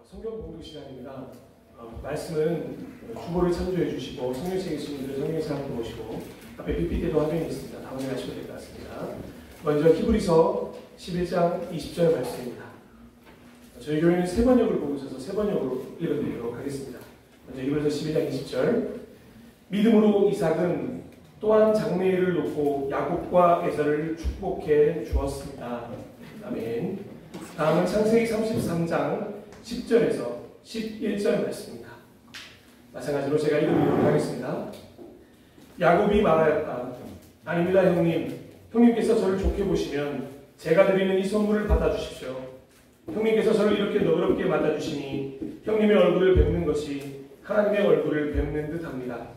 성경 공부 시간입니다. 말씀은 주보를 참조해 주시고 성경책에 계신 분들은 성경에서 한번 보시고 앞에 PPT도 화면이 있습니다. 다 확인하시면 될 것 같습니다. 먼저 히브리서 11장 20절 말씀입니다. 저희 교회는 세 번역을 보고 있어서 세 번역으로 읽어드리도록 하겠습니다. 먼저 히브리서 11장 20절 믿음으로 이삭은 또한 장래일을 놓고 야곱과 에서를 축복해 주었습니다. 아멘. 다음은 창세기 33장 10절에서 11절 말씀입니다. 마찬가지로 제가 읽어드리도록 하겠습니다. 야곱이 말하였다. 아닙니다, 형님. 형님께서 저를 좋게 보시면 제가 드리는 이 선물을 받아주십시오. 형님께서 저를 이렇게 너그럽게 맞아주시니 형님의 얼굴을 뵙는 것이 하나님의 얼굴을 뵙는 듯합니다.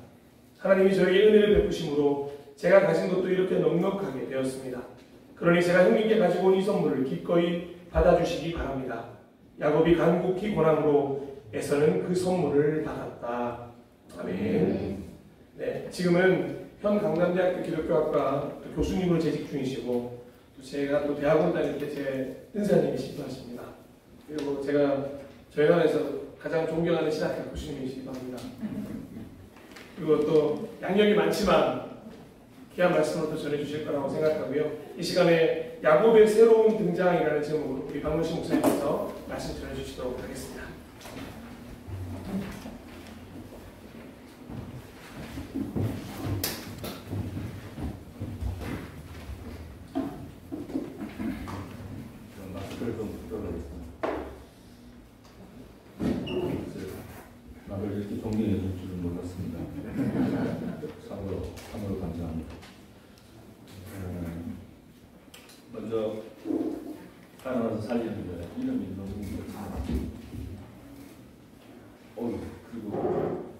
하나님이 저에게 은혜를 베푸심으로 제가 가진 것도 이렇게 넉넉하게 되었습니다. 그러니 제가 형님께 가지고 온 이 선물을 기꺼이 받아주시기 바랍니다. 야곱이 간곡히 권함으로 에서는 그 선물을 받았다. 아멘. 네, 지금은 현 강남대학교 기독교학과 교수님으로 재직 중이시고 또 제가 또 대학원 다닐 때 제 은사님이시기도 하십니다. 그리고 제가 저희 나라에서 가장 존경하는 신학교 교수님이시기도 합니다. 그리고 또 양력이 많지만 귀한 말씀을 또 전해주실 거라고 생각하고요. 이 시간에 야곱의 새로운 등장이라는 제목으로 우리 박문신 목사님께서 말씀 전해주시도록 하겠습니다. 마스크를 좀 풀어보겠습니다. 나를 이렇게 존경해 줄 줄은 몰랐습니다. 참으로 감사합니다. 먼저 따라와서 살리는데 이름이 너무 그렇습니다. 그리고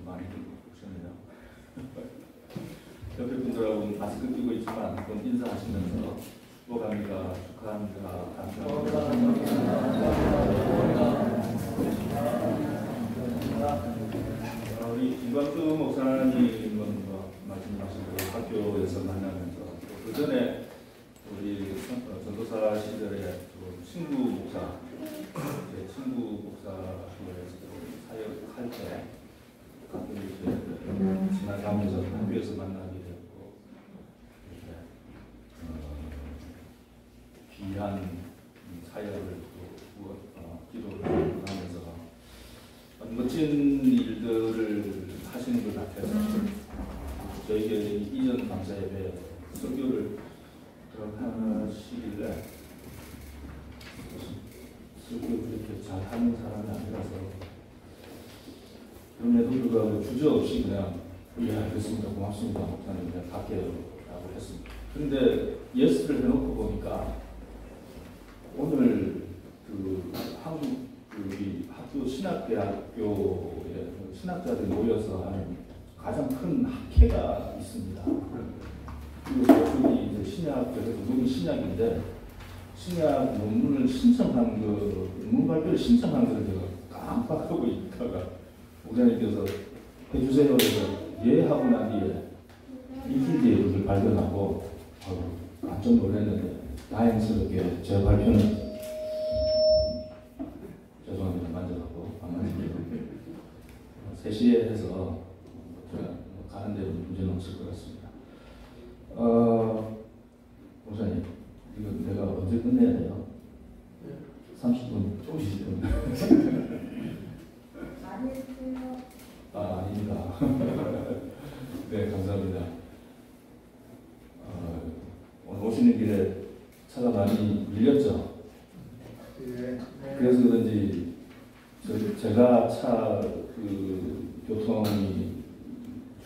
많이 오셨네요. 옆에 분들하고 마스크 끼고 있지만 그건 인사하시면서 축복합니다. 축하합니다. 감사합니다. 우리 김광수 목사님은 말씀하신 대로 학교에서 만나면서 그 전에 우리 전도사 시절에 친구 목사, 제 친구 목사로서 사역할 때 가끔 이렇게 지나가면서 학교에서 만나게 됐고 귀한 사역을 또 기도를 하면서 멋진 일들을 하시는 것 같아서 저희에게 이전 강사 예배 설교를 들어가시길래 설교를 그렇게 잘하는 사람이 아니라서 그럼에도 불구하고 주저없이 그냥 예 알겠습니다 고맙습니다 목사님 그냥 갈게요라고 했습니다. 그런데 예스를 해놓고 보니까 오늘 그 한국 우리 학교 신학대학교에 신학자들이 모여서 하는 가장 큰 학회가 있습니다. 그리고 그분이 이제 신학자에서 눈이 신약인데 신약 논문을 신청한 논문 발표를 신청한 걸 제가 깜빡하고 있다가 목사님께서 해주세요 그래서 예 하고 난 뒤에 이필기를 발견하고 깜짝 놀랐는데 다행스럽게 제 발표는 죄송합니다. 만져갖고 안 만지고 3시에 해서 제가 가는 데는 문제는 없을 것 같습니다. 목사님, 이거 내가 언제 끝내야 돼요? 30분, 50분. 많이 했어요. 아닙니다. 네, 감사합니다. 오늘 오시는 길에 차가 많이 밀렸죠? 그래서 그런지 제가 차 교통이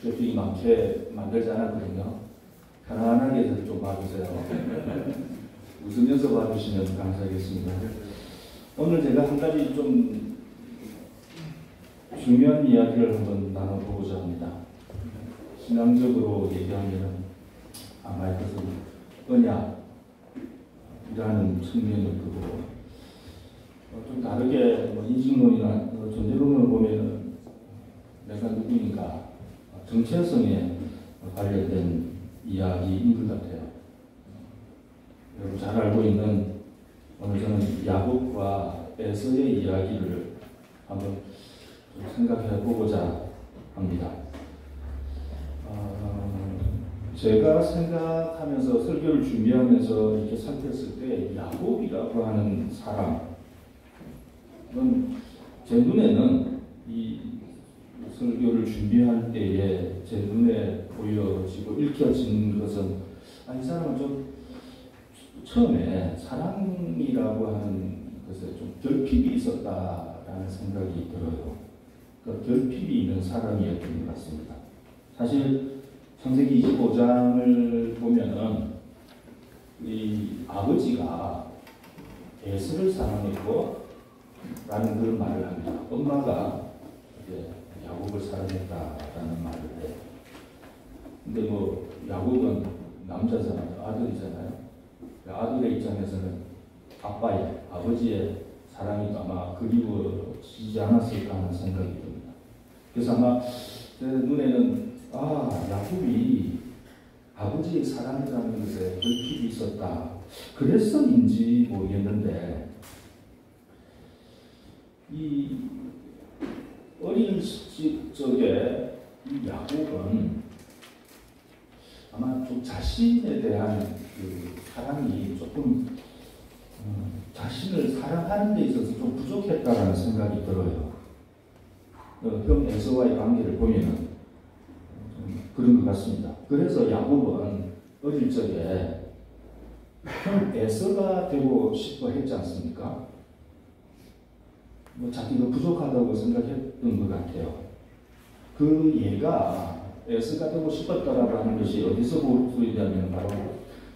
트래픽이 많게 만들지 않았거든요. 편안하게 좀 봐주세요. 웃으면서 봐주시면 감사하겠습니다. 오늘 제가 한 가지 좀 중요한 이야기를 한번 나눠보고자 합니다. 신앙적으로 얘기하면 아마 이것은 언약이라는 측면일 거고 좀 다르게 인식론이나 존재론을 보면은 내가 누구인가 정체성에 관련된 이야기인 것 같아요. 여러분 잘 알고 있는 오늘 저는 야곱과 에서의 이야기를 한번 좀 생각해 보고자 합니다. 제가 생각하면서 설교를 준비하면서 이렇게 살폈을 때 야곱이라고 하는 사람은 제 눈에는 이 설교를 준비할 때에 제 눈에 보여지고 읽혀진 것은 이 사람은 좀 처음에 사랑이라고 하는 것에 좀 결핍이 있었다라는 생각이 들어요. 그 결핍이 있는 사람이었던 것 같습니다. 사실 창세기 25장을 보면은 이 아버지가 에서를 사랑했고 라는 그런 말을 합니다. 엄마가 이제 야곱을 사랑했다라는 말을 해요. 근데 뭐 야곱은 남자잖아요. 아들이잖아요. 아들의 입장에서는 아빠의, 아버지의 사랑이 아마 그리워지지 않았을까 하는 생각이 듭니다. 그래서 아마 제 눈에는 야곱이 아버지의 사랑이라는 것에 결핍이 있었다. 그래서인지 모르겠는데 이 어린 시절에 이 야곱은 아마 좀 자신에 대한 그 사랑이 조금 자신을 사랑하는 데 있어서 좀 부족했다라는 생각이 들어요. 형 에서와의 관계를 보면은 그런 것 같습니다. 그래서 야곱은 어릴 적에 형 에서가 되고 싶어 했지 않습니까? 자기가 부족하다고 생각했던 것 같아요. 그 얘가 에서가 되고 싶었다라고 하는 것이 어디서 보이냐면 바로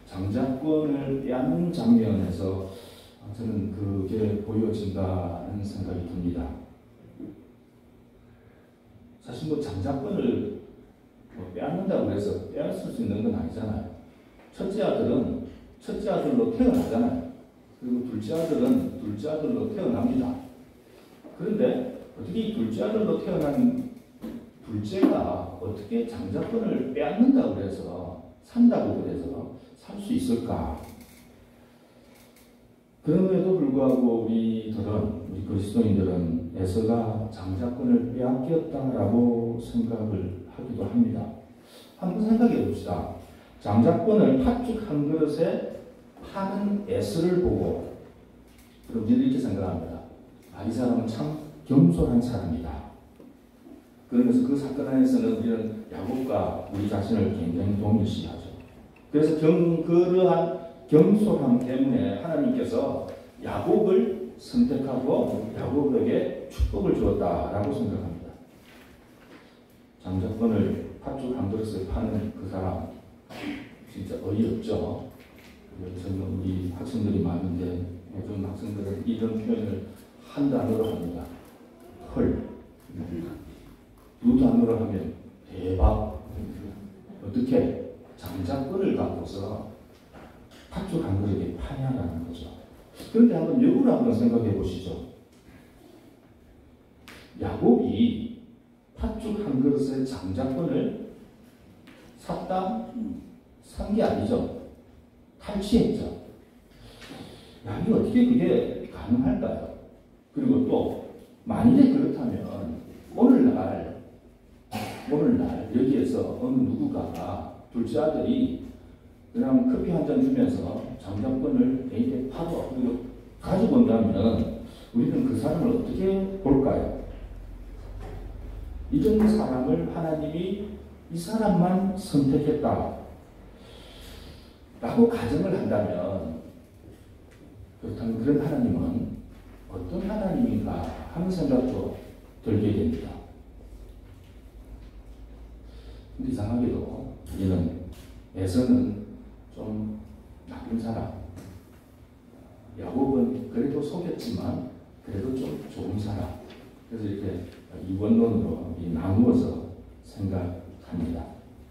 장자권을 빼앗는 장면에서 저는 그게 보여진다는 생각이 듭니다. 사실 장자권을 빼앗는다고 해서 빼앗을 수 있는 건 아니잖아요. 첫째 아들은 첫째 아들로 태어나잖아요. 그리고 둘째 아들은 둘째 아들로 태어납니다. 그런데 어떻게 이 둘째 아들로 태어난 둘째가 어떻게 장자권을 빼앗는다고 그래서 산다고 그래서 살 수 있을까? 그럼에도 불구하고 우리 그리스도인들은 에서가 장자권을 빼앗겼다라고 생각을 하기도 합니다. 한번 생각해 봅시다. 장자권을 팥죽 한 그릇에 파는 에서를 보고 그럼 이렇게 생각합니다. 이 사람은 참 겸손한 사람이다. 그러면서 그 사건 안에서는 우리는 야곱과 우리 자신을 굉장히 동일시하죠. 그래서 그러한 겸손함 때문에 하나님께서 야곱을 선택하고 야곱에게 축복을 주었다라고 생각합니다. 장자권을 팥죽 한 그릇에 파는 그 사람 진짜 어이없죠. 저는 우리 학생들이 많은데 요즘 학생들은 이런 표현을 한 단어로 합니다. 헐. 두 단어로 하면 대박. 어떻게 장자권을 갖고서 팥죽 한 그릇에 파냐라는 거죠. 그런데 한번 역으로 한번 생각해 보시죠. 야곱이 팥죽 한 그릇에 장자권을 샀다? 산 게 아니죠. 탈취했죠. 이게 어떻게 그게 가능할까요? 그리고 또 만일에 그렇다면 오늘날 여기에서 어느 누구가 둘째 아들이 그냥 커피 한 잔 주면서 장자권을 애인에 파고 그리고 가지고 온다면 우리는 그 사람을 어떻게 볼까요? 이런 사람을 하나님이 이 사람만 선택했다 라고 가정을 한다면 그렇다면 그런 하나님은 어떤 하나님인가 하는 생각도 들게 됩니다. 근데 이상하게도 우리는 에서는 좀 나쁜 사람, 야곱은 그래도 속였지만 그래도 좀 좋은 사람. 그래서 이렇게 이원론으로 나누어서 생각합니다.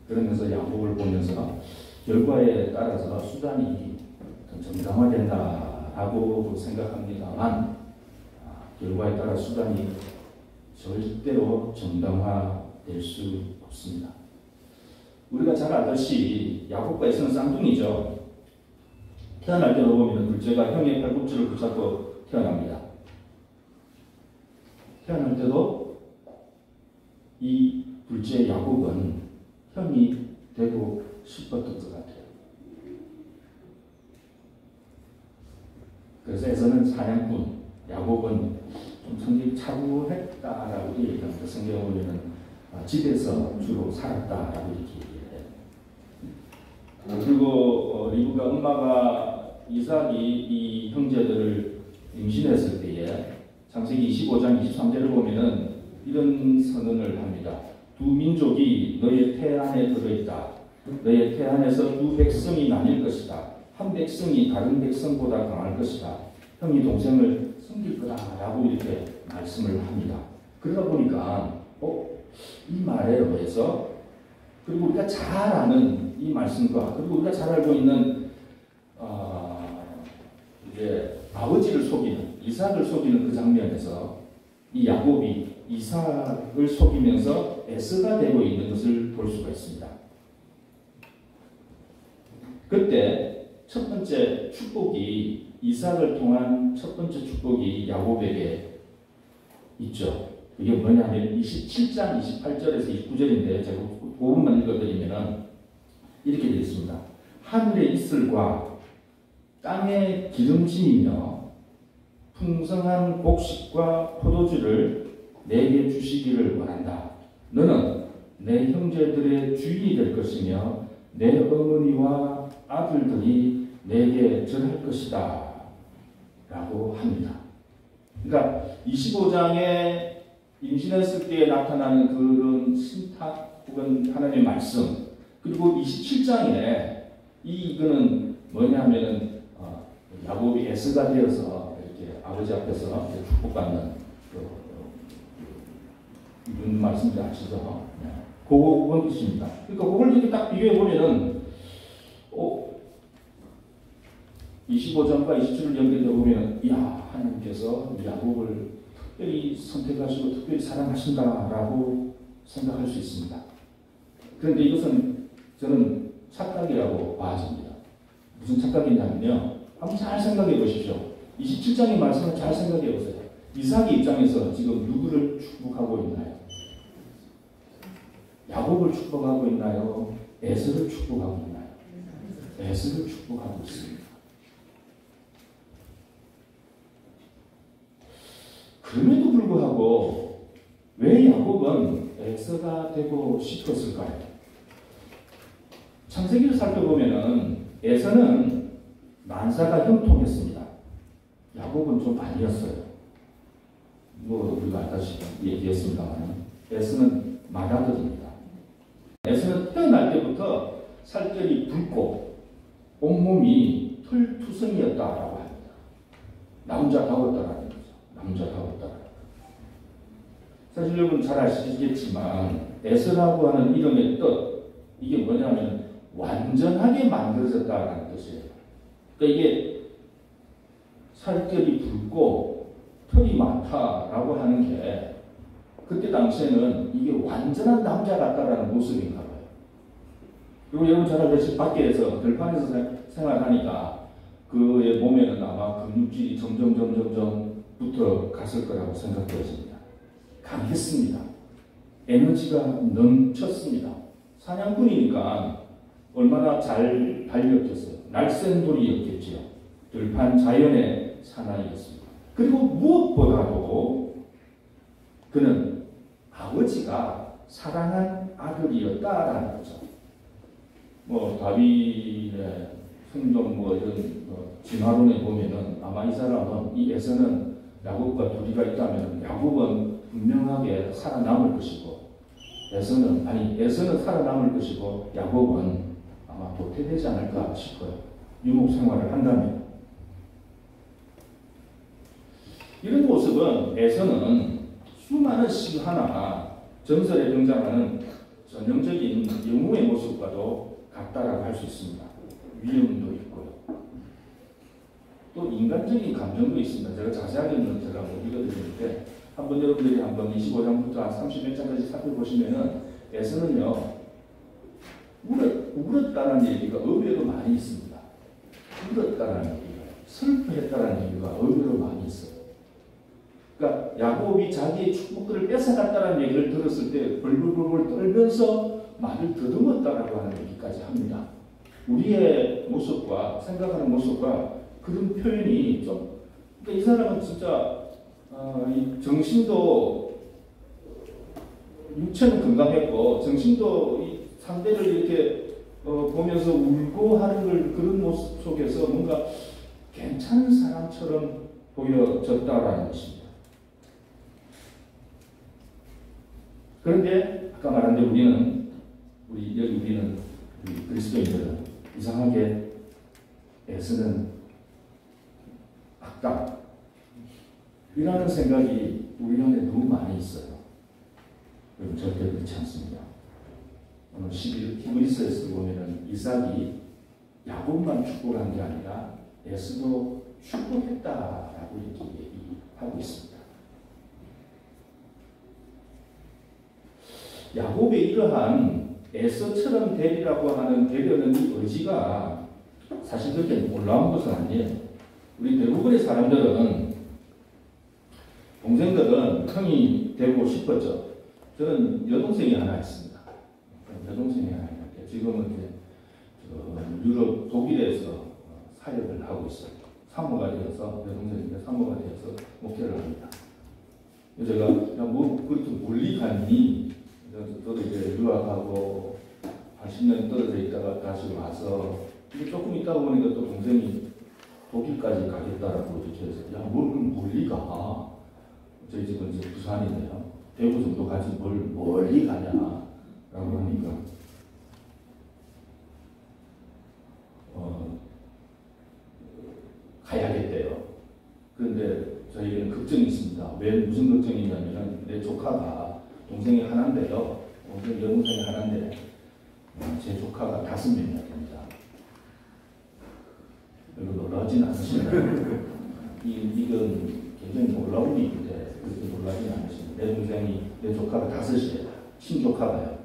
그러면서 야곱을 보면서 결과에 따라서 수단이 정당화된다라고 생각합니다만 결과에 따라 수단이 절대로 정당화될 수 없습니다. 우리가 잘 알듯이 야곱과 에서는 쌍둥이죠. 태어날 때로 보면 둘째가 형의 팔꿈치를 붙잡고 태어납니다. 태어날 때도 이 둘째 야곱은 형이 되고 싶었던 것 같아요. 그래서 에서는 사냥꾼, 야곱은 좀 성격이 차분했다라고 얘기합니다. 성경에 보면은 집에서 주로 살았다라고 이렇게 얘기해요. 그리고 리브가 엄마가 이삭이 이 형제들을 임신했을 때에 창세기 25장 23절을 보면은 이런 선언을 합니다. 두 민족이 너의 태 안에 들어있다. 너의 태 안에서 두 백성이 나뉠 것이다. 한 백성이 다른 백성보다 강할 것이다. 형이 동생을 섬길 거다라고 이렇게 말씀을 합니다. 그러다 보니까 이 말에 의해서 그리고 우리가 잘 아는 이 말씀과 그리고 우리가 잘 알고 있는 이제 아버지를 속이는 이삭을 속이는 그 장면에서 이 야곱이 이삭을 속이면서 에서가 되고 있는 것을 볼 수가 있습니다. 그때 첫 번째 축복이 이삭을 통한 첫 번째 축복이 야곱에게 있죠. 이게 뭐냐면 27장 28절에서 29절인데 제가 5분만 읽어드리면 이렇게 되어 있습니다. 하늘의 이슬과 땅의 기름짐이며 풍성한 곡식과 포도주를 내게 주시기를 원한다. 너는 내 형제들의 주인이 될 것이며 내 어머니와 아들들이 내게 절할 것이다. 라고 합니다. 그러니까 25장에 임신했을 때 나타나는 그런 신탁 혹은 하나님의 말씀 그리고 27장에 이거는 뭐냐면은 야곱이 에서가 되어서 이렇게 아버지 앞에서 축복받는 이런 말씀들 아시죠? 그건 뜻입니다. 그러니까 그걸 이렇게 딱 비교해 보면은 25장과 27을 연결해 보면 이야 하나님께서 야곱을 특별히 선택하시고 특별히 사랑하신다라고 생각할 수 있습니다. 그런데 이것은 저는 착각이라고 봐집니다. 무슨 착각이냐면요. 한번 잘 생각해 보십시오. 27장의 말씀을 잘 생각해 보세요. 이삭의 입장에서 지금 누구를 축복하고 있나요? 야곱을 축복하고 있나요? 에서를 축복하고 있나요? 에서를 축복하고 있습니다. 그럼에도 불구하고 왜 야곱은 에서가 되고 싶었을까요? 창세기를 살펴보면 에서는 만사가 형통했습니다. 야곱은 좀 아니었어요. 우리가 알다시피 얘기했습니다만 에서는 맏아들입니다. 에서는 태어날 때부터 살결이 붉고 온몸이 털투성이었다라고 합니다. 남자다웠다라는 거죠. 남자다웠다. 사실 여러분 잘 아시겠지만 에서라고 하는 이름의 뜻 이게 뭐냐면 완전하게 만들어졌다라는 뜻이에요. 그러니까 이게 살결이 붉고 털이 많다라고 하는 게 그때 당시에는 이게 완전한 남자 같다라는 모습인가 봐요. 그리고 여러분 잘 알다시피 밖에서 들판에서 생활하니까 그의 몸에는 아마 근육질이 점점 붙어 갔을 거라고 생각되어집니다. 강했습니다. 에너지가 넘쳤습니다. 사냥꾼이니까 얼마나 잘 달렸겠어요. 날쌘 돌이었겠지요. 들판 자연의 사나이였습니다. 그리고 무엇보다도 그는 아버지가 사랑한 아들이었다라는 거죠. 다윗의 성경 이런 진화론에 보면은 아마 이 사람은 이 에서는 야곱과 둘이가 있다면 야곱은 분명하게 살아남을 것이고 에서는 살아남을 것이고 야곱은 아마 도태되지 않을까 싶어요. 유목 생활을 한다면. 이런 모습은 에서는 수많은 시하나 전설에 등장하는 전형적인 영웅의 모습과도 같다라고 할 수 있습니다. 위험도 있고요. 또 인간적인 감정도 있습니다. 제가 자세하게는 제가 못 읽어드리는데 한번 여러분들이 한번 25장부터 31장까지 살펴보시면은 에서는요 울었다는 얘기가 의외로 많이 있습니다. 울었다는 얘기가 슬퍼했다는 얘기가 의외로 많이 있어요. 그러니까 야곱이 자기의 축복들을 뺏어갔다는 얘기를 들었을 때 벌벌벌 떨면서 말을 더듬었다라고 하는 얘기까지 합니다. 우리의 모습과 생각하는 모습과 그런 표현이 좀, 그러니까 이 사람은 진짜 이 정신도, 육체는 건강했고 정신도 이 상대를 이렇게 보면서 울고 하는 걸, 그런 모습 속에서 뭔가 괜찮은 사람처럼 보여졌다라는 것입니다. 그런데 아까 말한 대로 우리는 우리 그리스도인들은 이상하게 애쓰는 악당 이라는 생각이 우리 안에 너무 많이 있어요. 여러분 절대 그렇지 않습니다. 오늘 히브리서에서 보면은 이삭이 야곱만 축복한 게 아니라 에서도 축복했다라고 이렇게 얘기하고 있습니다. 야곱의 이러한 에서처럼 되리라고 하는 되려는 이 의지가 사실 그렇게 놀라운 것은 아니에요. 우리 대부분의 사람들은, 동생들은 형이 되고 싶었죠. 저는 여동생이 하나 있습니다. 여동생이 하나 있는데 지금은 이제 유럽 독일에서 사역을 하고 있어요. 사모가 되어서, 여동생인데 사모가 되어서 목회를 합니다. 제가 뭐 그렇게 멀리 가니, 저도 이제 유학하고 한 10년 떨어져 있다가 다시 와서 조금 있다 보니까 또 동생이 독일까지 가겠다라고 이렇게 해서, 야, 뭘 그럼 멀리 가? 저희 집은 이제 부산인데요. 대구 정도 가지 뭘 멀리 가냐라고 하니까 가야겠대요. 그런데 저희는 걱정이 있습니다. 왜, 무슨 걱정이냐면 내 조카가, 동생이 하나인데요. 여동생이 하나인데 제 조카가 5명이나 됩니다. 이거 놀라진 않으시나요? 이건 굉장히 놀라운 일인데 그렇게 놀라진 않으시나요? 내 동생이, 내 조카가 5이에요. 친조카가요.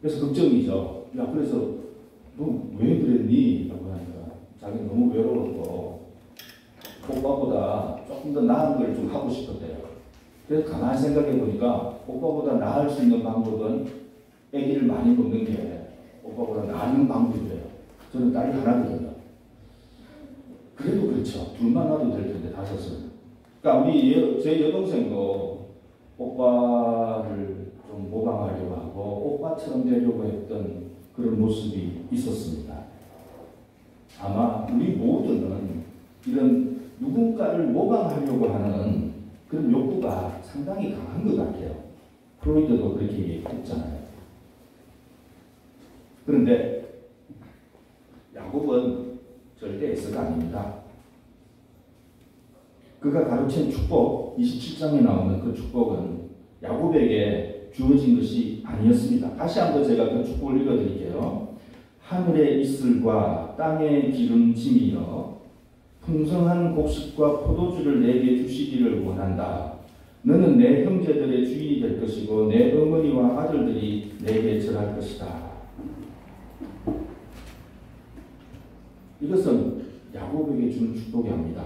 그래서 걱정이죠. 야, 그래서 너 왜 그랬니? 라고 하니까 자기는 너무 외로웠고 오빠보다 조금 더 나은 걸 좀 하고 싶었대요. 그래서 가만히 생각해 보니까 오빠보다 나을 수 있는 방법은 아기를 많이 먹는 게 오빠보다 나은 방법이에요. 저는 딸이 하나거든요. 그래도 그렇죠. 둘만 놔도 될 텐데 5은. 그러니까 제 여동생도 오빠를 좀 모방하려고 하고 오빠처럼 되려고 했던 그런 모습이 있었습니다. 아마 우리 모두는 이런 누군가를 모방하려고 하는 그런 욕구가 상당히 강한 것 같아요. 프로이드도 그렇게 얘기했잖아요. 그런데 야곱은 절대 에서가 아닙니다. 그가 가르친 축복, 27장에 나오는 그 축복은 야곱에게 주어진 것이 아니었습니다. 다시 한번 제가 그 축복을 읽어드릴게요. 하늘의 이슬과 땅의 기름짐이여 풍성한 곡식과 포도주를 내게 주시기를 원한다. 너는 내 형제들의 주인이 될 것이고 내 어머니와 아들들이 내게 절할 것이다. 이것은 야곱에게 주는 축복이 아닙니다.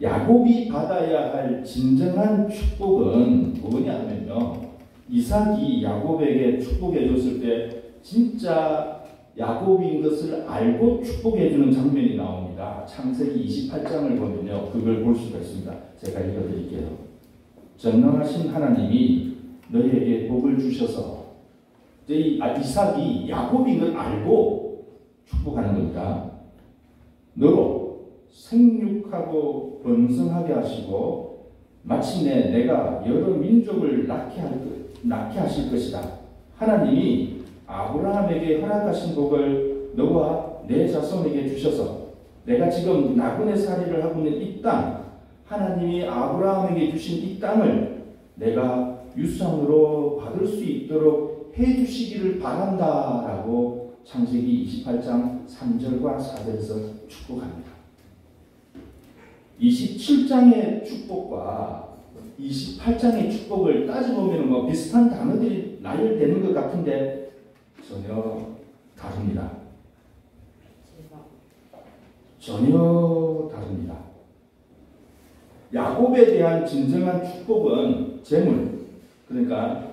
야곱이 받아야 할 진정한 축복은 뭐냐 하면요, 이삭이 야곱에게 축복해 줬을 때 진짜 야곱인 것을 알고 축복해 주는 장면이 나옵니다. 창세기 28장을 보면요, 그걸 볼 수가 있습니다. 제가 읽어드릴게요. 전능하신 하나님이 너희에게 복을 주셔서, 이삭이 야곱인 걸 알고 축복하는 겁니다. 너로 생육하고 번성하게 하시고 마침내 내가 여러 민족을 낳게 하실 것이다. 하나님이 아브라함에게 허락하신 복을 너와 내 자손에게 주셔서 내가 지금 나그네 살이를 하고 있는 이 땅, 하나님이 아브라함에게 주신 이 땅을 내가 유산으로 받을 수 있도록 해주시기를 바란다라고 창세기 28장 3절과 4절에서 축복합니다. 27장의 축복과 28장의 축복을 따져보면 뭐 비슷한 단어들이 나열되는 것 같은데 전혀 다릅니다. 전혀 다릅니다. 야곱에 대한 진정한 축복은 재물. 그러니까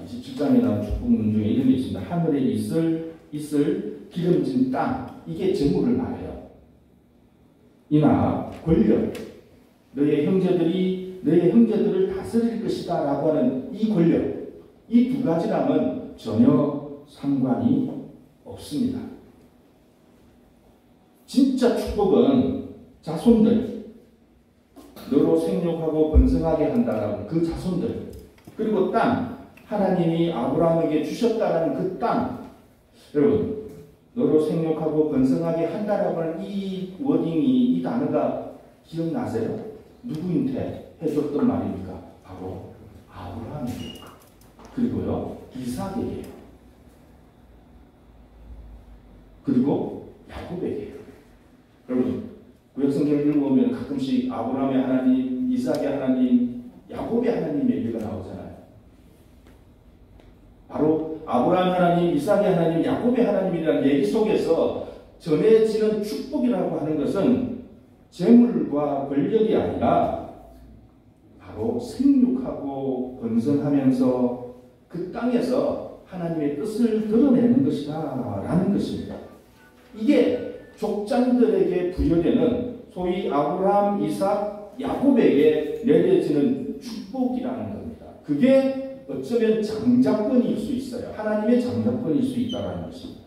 27장에 나온 축복문 중에 이런 게 있습니다. 하늘에 있을 기름진 땅. 이게 재물을 말해요. 이나 권력. 너의 형제들을 다스릴 것이다 라고 하는 이 권력. 이 두 가지랑은 전혀 상관이 없습니다. 진짜 축복은 자손들, 너로 생육하고 번성하게 한다라는 그 자손들, 그리고 땅, 하나님이 아브라함에게 주셨다라는 그 땅. 여러분, 너로 생육하고 번성하게 한다라고 하는 이 워딩이, 이 단어가 기억나세요? 누구한테 해줬던 말입니까? 바로 아브라함입니다. 그리고요, 이삭에게요. 그리고 야곱에게요. 여러분, 구약성경을 읽어보면 가끔씩 아브라함의 하나님, 이삭의 하나님, 야곱의 하나님 얘기가 나오잖아요. 바로 아브라함 하나님, 이삭의 하나님, 야곱의 하나님이라는 얘기 속에서 전해지는 축복이라고 하는 것은 재물과 권력이 아니라 바로 생육하고 번성하면서 그 땅에서 하나님의 뜻을 드러내는 것이다 라는 것입니다. 이게 족장들에게 부여되는 소위 아브라함, 이삭, 야곱에게 내려지는 축복이라는 겁니다. 그게 어쩌면 장자권일 수 있어요. 하나님의 장자권일 수 있다는 것입니다.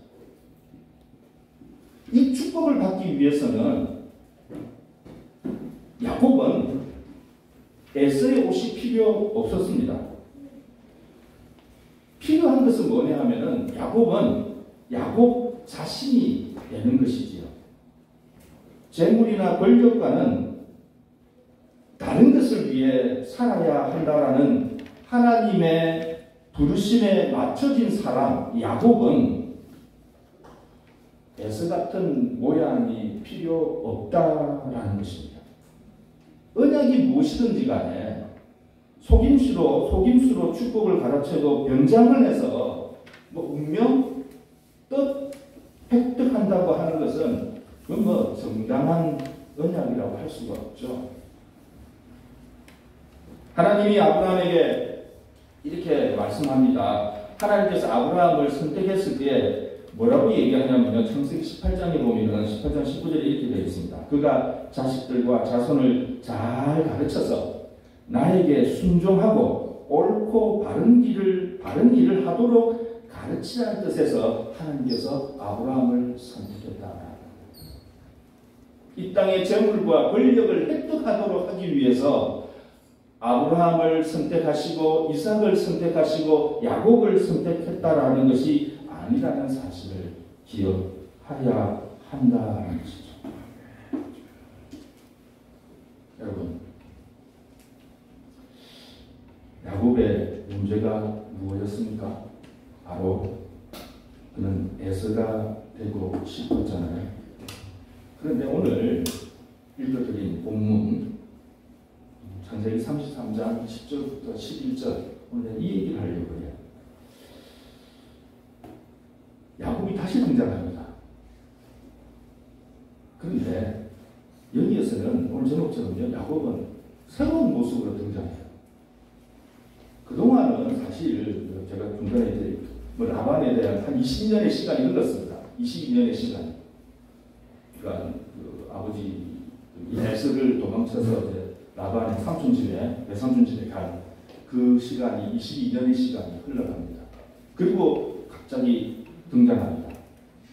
이 축복을 받기 위해서는 야곱은 에서의 옷이 필요 없었습니다. 필요한 것은 뭐냐 하면은 야곱은 야곱 자신이 되는 것이지요. 재물이나 권력과는 다른 것을 위해 살아야 한다라는 하나님의 부르심에 맞춰진 사람 야곱은 에서 같은 모양이 필요 없다라는 것입니다. 언약이 무엇이든지 간에 속임수로 축복을 가르쳐도 변장을 해서 운명, 뜻, 획득한다고 하는 것은 그건 정당한 언약이라고 할 수가 없죠. 하나님이 아브라함에게 이렇게 말씀합니다. 하나님께서 아브라함을 선택했을 때 뭐라고 얘기하냐면요. 창세기 18장에 보면 18장 19절에 이렇게 되어 있습니다. 그가 자식들과 자손을 잘 가르쳐서 나에게 순종하고 옳고 바른 일을 하도록 가르치라는 뜻에서 하나님께서 아브라함을 선택했다. 이 땅의 재물과 권력을 획득하도록 하기 위해서 아브라함을 선택하시고 이삭을 선택하시고 야곱을 선택했다라는 것이 아니라는 사실을 기억하여야 한다는 것이죠. 여러분, 야곱의 문제가 무엇이었습니까? 바로 그는 에서가 되고 싶었잖아요. 그런데 오늘 읽어드린 본문 창세기 33장 10절부터 11절 오늘 이 얘기를 하려고 해요. 야곱이 다시 등장합니다. 그런데 여기에서는 오늘 제목처럼요, 야곱은 새로운 모습으로 등장해요. 그동안은 사실 제가 중간에 라반에 대한 한 20년의 시간이 흘렀습니다. 22년의 시간. 그러니까 아버지 에서를 도망쳐서 이제 라반의 삼촌 집에, 외삼촌 집에 간 그 시간이 22년의 시간이 흘러갑니다. 그리고 갑자기 등장합니다.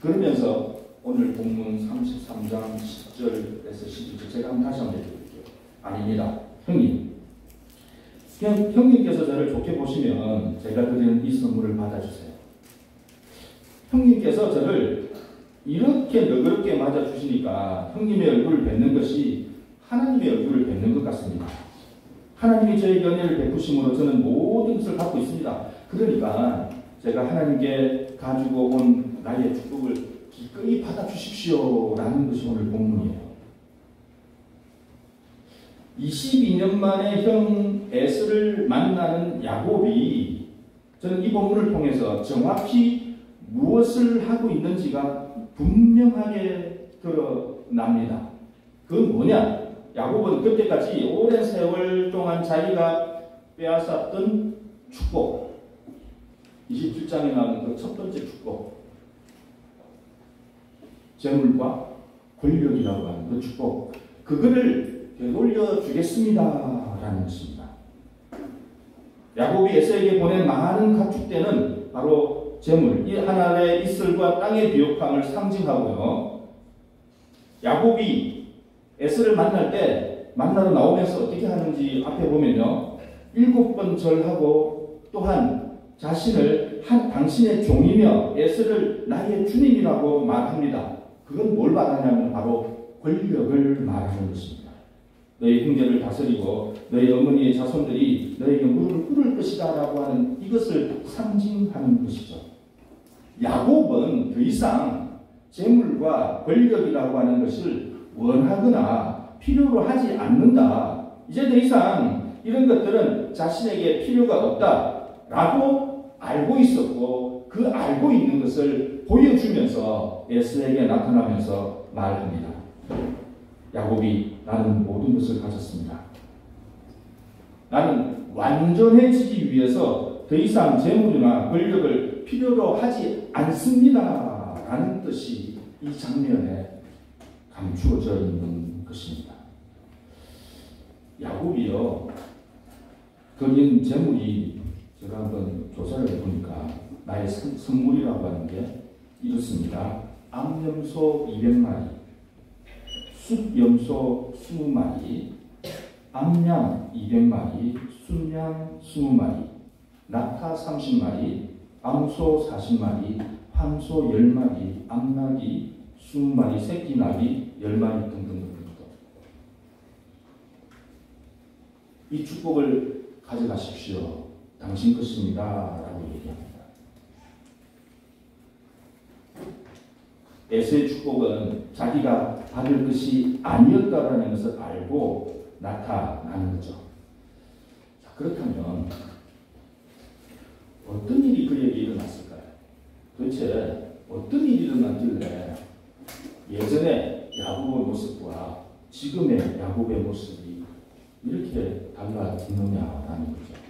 그러면서 오늘 본문 33장 10절에서 11절 제가 다시 한번 해드릴게요. 아닙니다. 형님께서 저를 좋게 보시면 제가 드리는 이 선물을 받아주세요. 형님께서 저를 이렇게 너그럽게 맞아주시니까 형님의 얼굴을 뵙는 것이 하나님의 얼굴을 뵙는 것 같습니다. 하나님이 저에게 은혜를 베푸심으로 저는 모든 것을 갖고 있습니다. 그러니까 제가 하나님께 가지고 온 나의 축복을 기꺼이 받아주십시오 라는 것이 오늘 본문이에요. 22년 만에 형 에서를 만나는 야곱이 저는 이 본문을 통해서 정확히 무엇을 하고 있는지가 분명하게 드러납니다. 그건 뭐냐? 야곱은 그때까지 오랜 세월 동안 자기가 빼앗았던 축복, 27장에 나오는 그 첫 번째 축복, 재물과 권력이라고 하는 그 축복, 그거를 되돌려 주겠습니다라는 것입니다. 야곱이 에서에게 보낸 많은 가축대는 바로 재물, 이 하늘의 이슬과 땅의 비옥함을 상징하고요. 야곱이 에서를 만날 때 만나러 나오면서 어떻게 하는지 앞에 보면요, 7번 절하고 또한 자신을 당신의 종이며 에서를 나의 주님이라고 말합니다. 그건 뭘 말하냐면 바로 권력을 말하는 것입니다. 너희 형제를 다스리고 너희 어머니의 자손들이 너희에게 무릎을 꿇을 것이다 라고 하는 이것을 상징하는 것이죠. 야곱은 더 이상 재물과 권력이라고 하는 것을 원하거나 필요로 하지 않는다. 이제 더 이상 이런 것들은 자신에게 필요가 없다라고 알고 있었고, 그 알고 있는 것을 보여주면서 에서에게 나타나면서 말합니다. 야곱이 나는 모든 것을 가졌습니다. 나는 완전해지기 위해서 더 이상 재물이나 권력을 필요로 하지 않습니다. 라는 뜻이 이 장면에 감추어져 있는 것입니다. 야곱이요, 거긴 재물이 제가 한번 조사를 해보니까 나의 선물이라고 하는 게 이렇습니다. 암염소 200마리, 숫염소 20마리, 암양 200마리, 순양 20마리, 낙타 30마리, 암소 40마리, 황소 10마리, 암나귀 20마리, 새끼 나귀 10마리 등등. 이 축복을 가져가십시오. 당신 것입니다. 라고 얘기합니다. 에서의 축복은 자기가 받을 것이 아니었다라는 것을 알고 나타나는 거죠. 자, 그렇다면 어떤 일이 그에게 일어났을까요? 도대체 어떤 일이 일어났길래 예전의 야곱의 모습과 지금의 야곱의 모습이 이렇게 달라지느냐라는 거죠.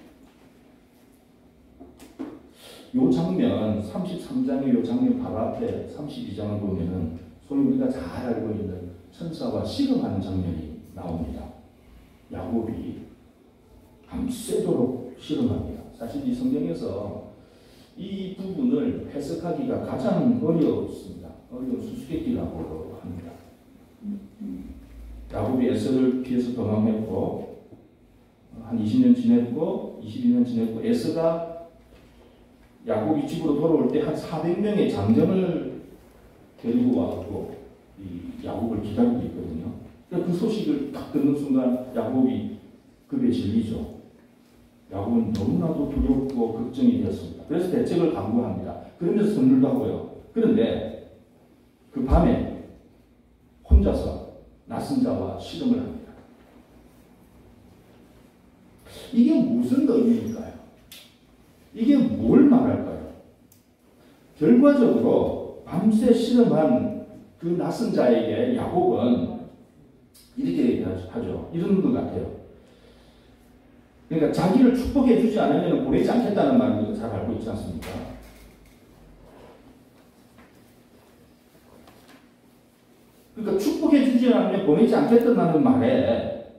이 장면, 33장의 이 장면 바로 앞에 32장을 보면은 소위 우리가 잘 알고 있는 천사와 씨름하는 장면이 나옵니다. 야곱이 밤새도록 씨름합니다. 사실 이 성경에서 이 부분을 해석하기가 가장 어렵습니다. 어려운 수수께끼라고 합니다. 야곱이 에서를 피해서 도망했고 한 20년 지냈고 22년 지냈고, 에서가 야곱이 집으로 돌아올 때 한 400명의 장정을 데리고 와서 이 야곱을 기다리고 있거든요. 그 소식을 딱 듣는 순간 야곱이 급에 질리죠. 야곱은 너무나도 두렵고 걱정이 되었습니다. 그래서 대책을 강구합니다. 그러면서 선물도 하고요. 그런데 그 밤에 혼자서 낯선 자와 씨름을 합니다. 이게 무슨 의미일까요? 이게 뭘 말할까요? 결과적으로 밤새 씨름한 그 낯선 자에게 야곱은 이렇게 얘기하죠. 이런 것 같아요. 그러니까 자기를 축복해 주지 않으면 보내지 않겠다는 말을 잘 알고 있지 않습니까? 그러니까 축복해 주지 않으면 보내지 않겠다는 말에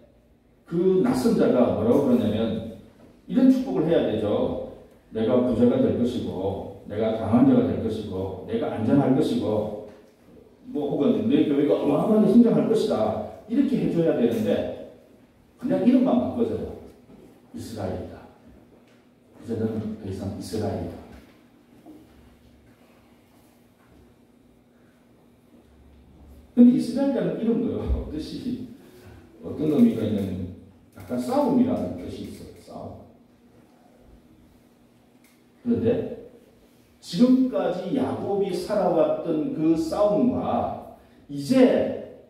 그 낯선 자가 뭐라고 그러냐면 이런 축복을 해야 되죠. 내가 부자가 될 것이고, 내가 강한 자가 될 것이고, 내가 안전할 것이고, 뭐 혹은 내 교회가 어마어마하게 성장할 것이다. 이렇게 해줘야 되는데 그냥 이름만 바꿔줘요. 이스라엘이다. 이제는 더 이상 이스라엘이다. 근데 이스라엘이라는 이름도요, 뜻이 어떤 의미가 있냐면 약간 싸움이라는 뜻이 있어요. 싸움. 그런데 지금까지 야곱이 살아왔던 그 싸움과 이제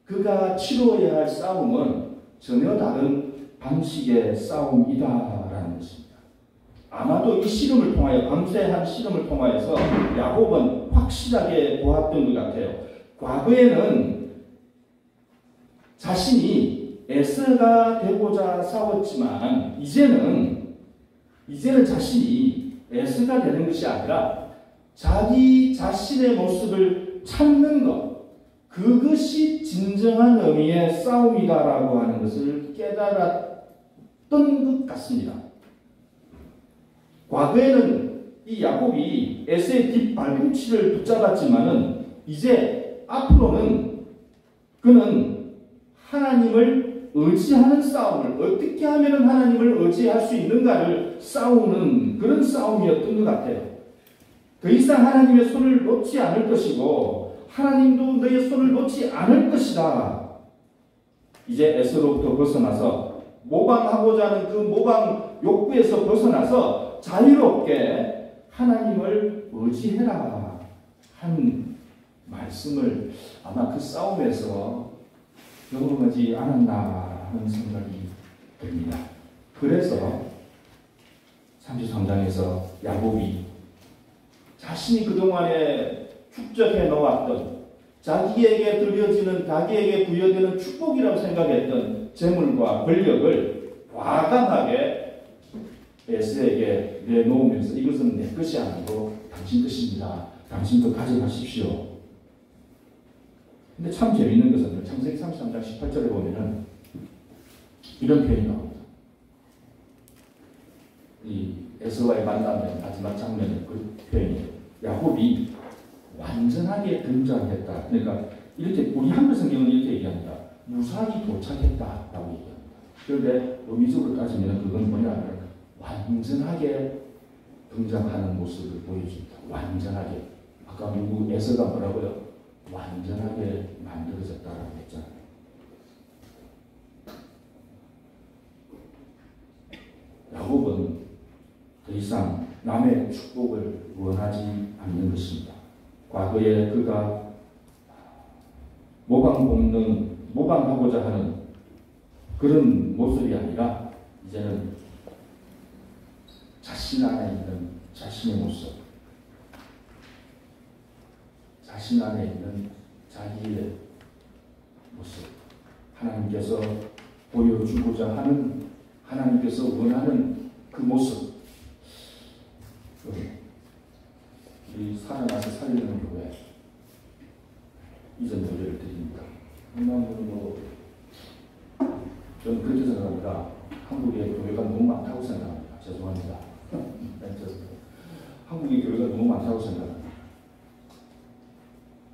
그가 치러야 할 싸움은 전혀 다른 방식의 싸움이다라는 것입니다. 아마도 이 씨름을 통하여, 밤새한 씨름을 통하여서 야곱은 확실하게 보았던 것 같아요. 과거에는 자신이 에서가 되고자 싸웠지만 이제는 자신이 에서가 되는 것이 아니라 자기 자신의 모습을 찾는 것, 그것이 진정한 의미의 싸움이다라고 하는 것을 깨달았던 것 같습니다. 과거에는 이 야곱이 에서의 뒷발꿈치를 붙잡았지만은 이제 앞으로는 그는 하나님을 의지하는 싸움을, 어떻게 하면 하나님을 의지할 수 있는가를 싸우는 그런 싸움이었던 것 같아요. 더 이상 하나님의 손을 놓지 않을 것이고 하나님도 너의 손을 놓지 않을 것이다. 이제 에서로부터 벗어나서 모방하고자 하는 그 모방 욕구에서 벗어나서 자유롭게 하나님을 의지해라 한 말씀을 아마 그 싸움에서 경험하지 않았나 하는 생각이 듭니다. 그래서 33장에서 야곱이 자신이 그동안에 축적해 놓았던 자기에게 들려지는, 자기에게 부여되는 축복이라고 생각했던 재물과 권력을 과감하게 에서에게 내놓으면서 이것은 내 것이 아니고 당신 것입니다. 당신도 가져가십시오. 근데 참 재미있는 것은 창세기 33장 18절에 보면은 이런 표현이 나옵니다. 이 에서와의 만남의 마지막 장면의 그 표현이 야곱이 완전하게 등장했다. 그러니까 이렇게 우리 한글 성경은 이렇게 얘기합니다. 무사히 도착했다라고 얘기합니다. 그런데 의미적으로 따지면 그건 뭐냐면 완전하게 등장하는 모습을 보여줍니다. 완전하게. 아까 누구 에서가 뭐라고요? 완전하게 만들어졌다라고 했잖아요. 야곱은 더 이상 남의 축복을 원하지 않는 것입니다. 과거에 그가 모방하고자 하는 그런 모습이 아니라 이제는 자신 안에 있는 자신의 모습, 자신 안에 있는 자기의 모습, 하나님께서 보여주고자 하는, 하나님께서 원하는 그 모습, 우리 살아나서 살리는 교회 이전 노래를 드립니다. 저는 그렇게 생각합니다. 한국의 교회가 너무 많다고 생각합니다. 죄송합니다. 한국의 교회가 너무 많다고 생각합니다.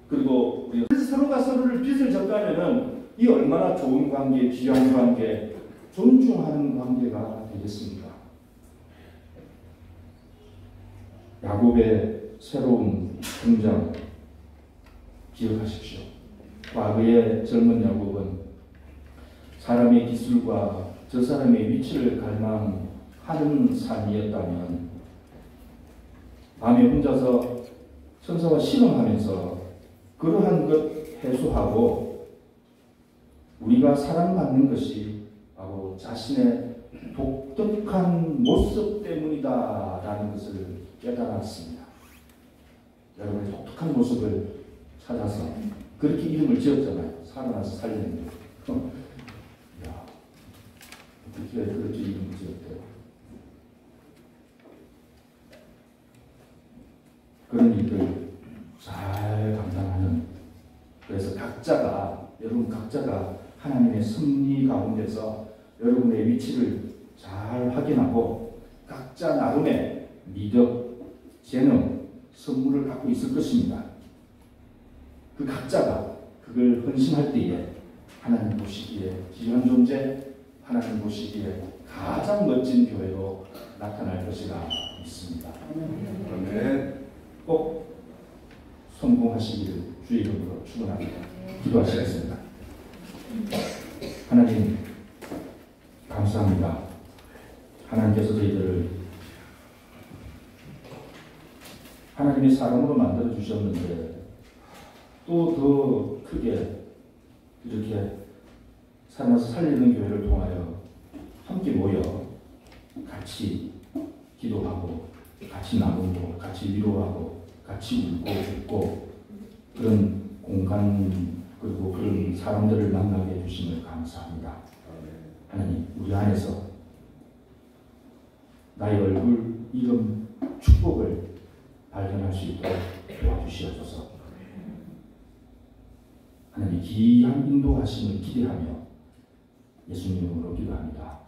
그리고 우리 서로가 서로를 빚을 졌다면은 이 얼마나 좋은 관계, 귀한 관계, 존중하는 관계가 되겠습니까? 야곱의 새로운 등장 기억하십시오. 과거의 젊은 야곱은 사람의 기술과 저 사람의 위치를 갈망하는 삶이었다면 밤에 혼자서 천사와 실험하면서 그러한 것 해소하고 우리가 사랑받는 것이 바로 자신의 독특한 모습 때문이다라는 것을 깨달았습니다. 여러분의 독특한 모습을 찾아서 그렇게 이름을 지었잖아요. 살아나서 살리는 거. 야, 어떻게 그렇게 이름을 지었대요? 그런 일들 잘 감당하는, 그래서 여러분 각자가 하나님의 섭리 가운데서 여러분의 위치를 잘 확인하고 각자 나름의 미덕, 재능, 선물을 갖고 있을 것입니다. 그 각자가 그걸 헌신할 때에 하나님 보시기에 귀한 존재, 하나님 보시기에 가장 멋진 교회로 나타날 것이라 믿습니다. 아멘. 꼭 성공하시기를 주의 이름으로 축원합니다. 기도하시겠습니다. 하나님 감사합니다. 하나님께서 저희들을 하나님의 사람으로 만들어 주셨는데 또 더 크게 이렇게 살아나서 살리는 교회를 통하여 함께 모여 같이 기도하고 같이 나누고 같이 위로하고 같이 웃고 그런 공간, 그리고 그런 사람들을 만나게 해주심을 감사합니다. 하나님, 우리 안에서 나의 얼굴, 이름, 축복을 발견할 수 있도록 도와주시옵소서. 하나님, 귀한 인도하심을 기대하며 예수님 이름으로 기도합니다.